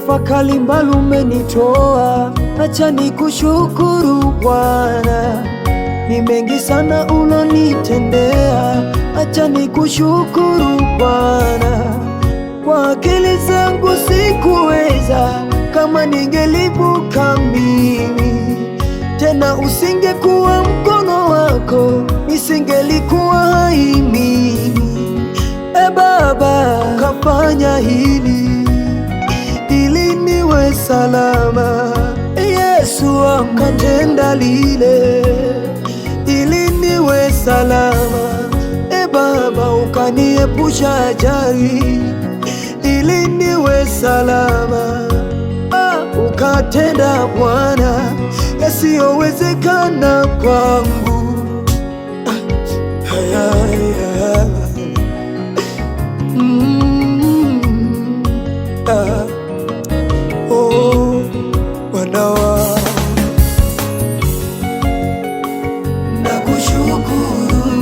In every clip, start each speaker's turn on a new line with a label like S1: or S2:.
S1: nikitafakari mbali umenitoa, acha nikushukuru Bwana. Ni mengi sana ulonitendea, acha nikushukuru Bwana. Kwa akili zangu sikuweza, kama ningelivuka mimi tena, usingekuwa mkono wako nisingelikuwa hai mimi. E Baba, kafanya hili ili niwe salama. Yesu akatenda lile ili niwe salama. E Baba, ukaniepusha ajali ili niwe salama. Ukatenda Bwana yasiyowezekana kwangu. Bwana wangu,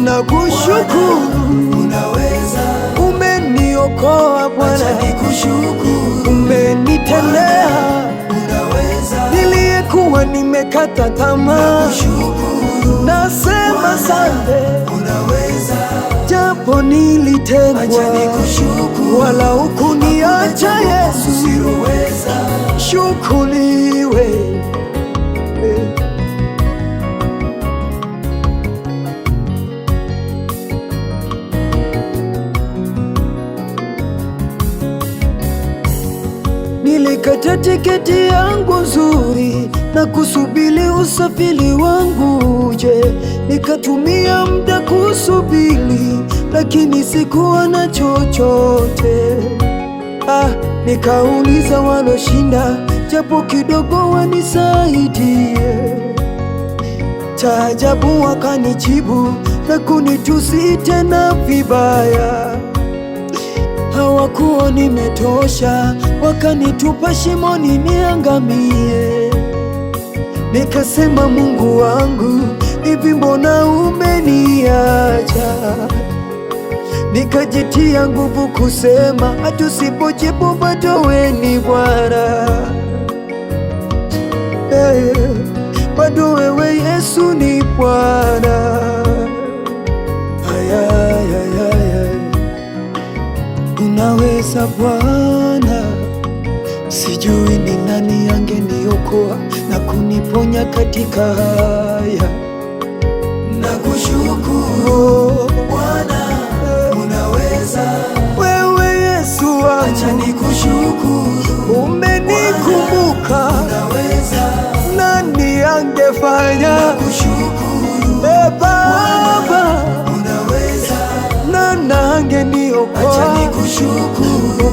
S1: nakushukuru,
S2: unaweza,
S1: umeniokoa Bwana,
S2: acha nikushukuru,
S1: umenitendea,
S2: unaweza,
S1: niliyekuwa nimekata tamaa,
S2: nakushukuru,
S1: nasema asante,
S2: unaweza,
S1: japo nilitengwa,
S2: acha nikushukuru,
S1: wala hukuniacha Yesu,
S2: usiweza,
S1: shukuriwe. Nilikata tiketi yangu nzuri na kusubiri usafiri wangu uje, nikatumia muda kusubiri, lakini sikuwa na chochote. Nikauliza waloshinda, japo kidogo wanisaidie. Cha ajabu wakanijibu na kunitusi tena vibaya. Hawakuwa nimetosha, wakanitupa shimoni niangamie. Nikasema, Mungu wangu, hivi mbona umeniacha? Nikajitia nguvu kusema, hata usipojibu bado wewe ni Bwana. Bado wewe Yesu ni Bwana. Unaweza Bwana, sijui ni nani angeniokoa na kuniponya katika haya.
S2: Nakushukuru Bwana, unaweza,
S1: Wewe Yesu wangu,
S2: acha nikushukuru,
S1: umenikumbuka,
S2: unaweza,
S1: nani angefanya?
S2: nakushukuru,
S1: Baba,
S2: unaweza,
S1: nani angeniokoa?
S2: acha nikushukuru,